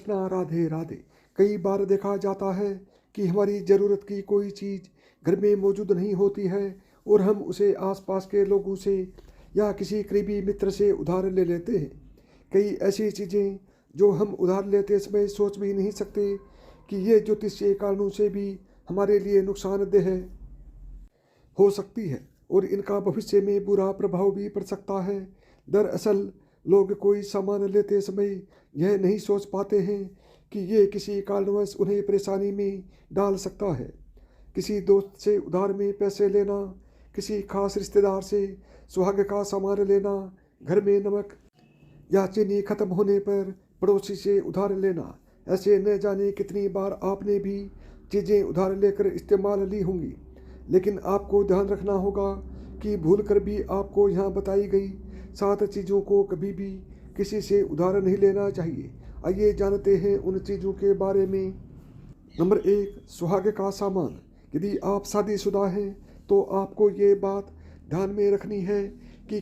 कृष्णा राधे राधे। कई बार देखा जाता है कि हमारी ज़रूरत की कोई चीज़ घर में मौजूद नहीं होती है और हम उसे आसपास के लोगों से या किसी करीबी मित्र से उधार ले लेते हैं। कई ऐसी चीज़ें जो हम उधार लेते समय सोच भी नहीं सकते कि ये ज्योतिषीय कारणों से भी हमारे लिए नुकसानदेह हो सकती है और इनका भविष्य में बुरा प्रभाव भी पड़ सकता है। दरअसल लोग कोई सामान लेते समय यह नहीं सोच पाते हैं कि ये किसी कारणवश उन्हें परेशानी में डाल सकता है। किसी दोस्त से उधार में पैसे लेना, किसी खास रिश्तेदार से सुहाग का सामान लेना, घर में नमक या चीनी खत्म होने पर पड़ोसी से उधार लेना, ऐसे न जाने कितनी बार आपने भी चीज़ें उधार लेकर इस्तेमाल ली होंगी। लेकिन आपको ध्यान रखना होगा कि भूल कर भी आपको यहाँ बताई गई 7 चीज़ों को कभी भी किसी से उधार नहीं लेना चाहिए। आइए जानते हैं उन चीज़ों के बारे में। नंबर 1, सुहाग का सामान। यदि आप शादीशुदा हैं तो आपको ये बात ध्यान में रखनी है कि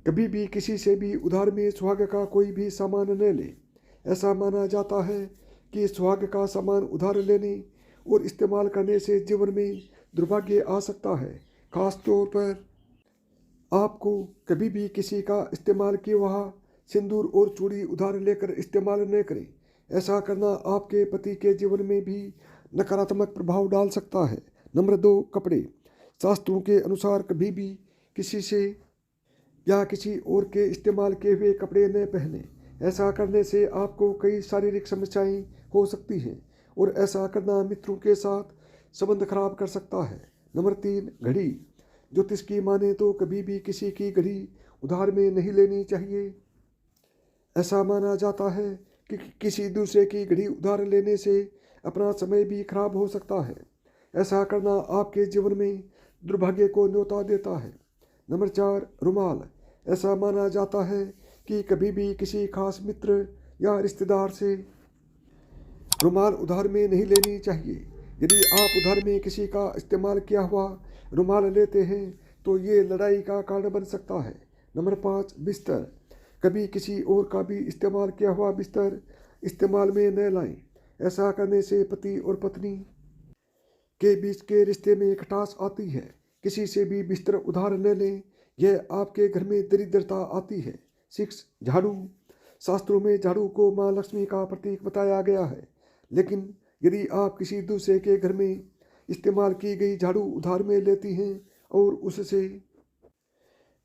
कभी भी किसी से भी उधार में सुहाग का कोई भी सामान न लें। ऐसा माना जाता है कि सुहाग का सामान उधार लेने और इस्तेमाल करने से जीवन में दुर्भाग्य आ सकता है। खास तौर पर आपको कभी भी किसी का इस्तेमाल किया हुआ सिंदूर और चूड़ी उधार लेकर इस्तेमाल न करें। ऐसा करना आपके पति के जीवन में भी नकारात्मक प्रभाव डाल सकता है। नंबर 2, कपड़े। शास्त्रों के अनुसार कभी भी किसी से या किसी और के इस्तेमाल किए हुए कपड़े न पहने। ऐसा करने से आपको कई शारीरिक समस्याएं हो सकती हैं और ऐसा करना मित्रों के साथ संबंध खराब कर सकता है। नंबर 3, घड़ी। ज्योतिष की माने तो कभी भी किसी की घड़ी उधार में नहीं लेनी चाहिए। ऐसा माना जाता है कि किसी दूसरे की घड़ी उधार लेने से अपना समय भी खराब हो सकता है। ऐसा करना आपके जीवन में दुर्भाग्य को न्योता देता है। नंबर 4, रुमाल। ऐसा माना जाता है कि कभी भी किसी खास मित्र या रिश्तेदार से रुमाल उधार में नहीं लेनी चाहिए। यदि आप उधार में किसी का इस्तेमाल किया हुआ रुमाल लेते हैं तो ये लड़ाई का कारण बन सकता है। नंबर 5, बिस्तर। कभी किसी और का भी इस्तेमाल किया हुआ बिस्तर इस्तेमाल में न लाएं। ऐसा करने से पति और पत्नी के बीच के रिश्ते में खटास आती है। किसी से भी बिस्तर उधार न लें, यह आपके घर में दरिद्रता आती है। 6, झाड़ू। शास्त्रों में झाड़ू को माँ लक्ष्मी का प्रतीक बताया गया है, लेकिन यदि आप किसी दूसरे के घर में इस्तेमाल की गई झाड़ू उधार में लेती हैं और उससे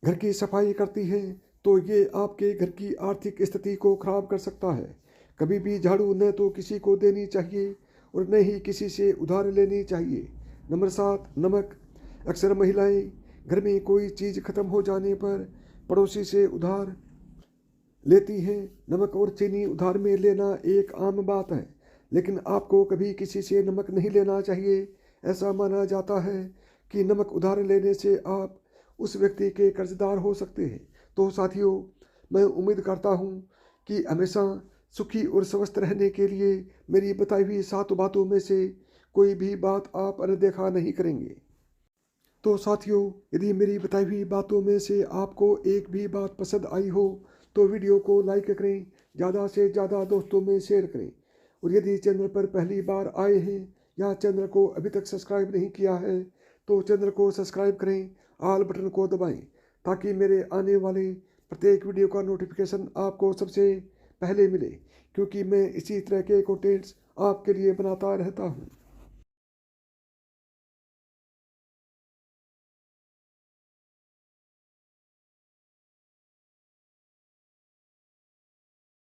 घर की सफाई करती हैं तो ये आपके घर की आर्थिक स्थिति को खराब कर सकता है। कभी भी झाड़ू न तो किसी को देनी चाहिए और न ही किसी से उधार लेनी चाहिए। नंबर 7, नमक। अक्सर महिलाएं घर में कोई चीज़ खत्म हो जाने पर पड़ोसी से उधार लेती हैं। नमक और चीनी उधार में लेना एक आम बात है, लेकिन आपको कभी किसी से नमक नहीं लेना चाहिए। ऐसा माना जाता है कि नमक उधार लेने से आप उस व्यक्ति के कर्जदार हो सकते हैं। तो साथियों, मैं उम्मीद करता हूँ कि हमेशा सुखी और स्वस्थ रहने के लिए मेरी बताई हुई 7 बातों में से कोई भी बात आप अनदेखा नहीं करेंगे। तो साथियों, यदि मेरी बताई हुई बातों में से आपको एक भी बात पसंद आई हो तो वीडियो को लाइक करें, ज़्यादा से ज़्यादा दोस्तों में शेयर करें। और यदि चैनल पर पहली बार आए हैं या चैनल को अभी तक सब्सक्राइब नहीं किया है तो चैनल को सब्सक्राइब करें, ऑल बटन को दबाएं ताकि मेरे आने वाले प्रत्येक वीडियो का नोटिफिकेशन आपको सबसे पहले मिले, क्योंकि मैं इसी तरह के कंटेंट्स आपके लिए बनाता रहता हूँ।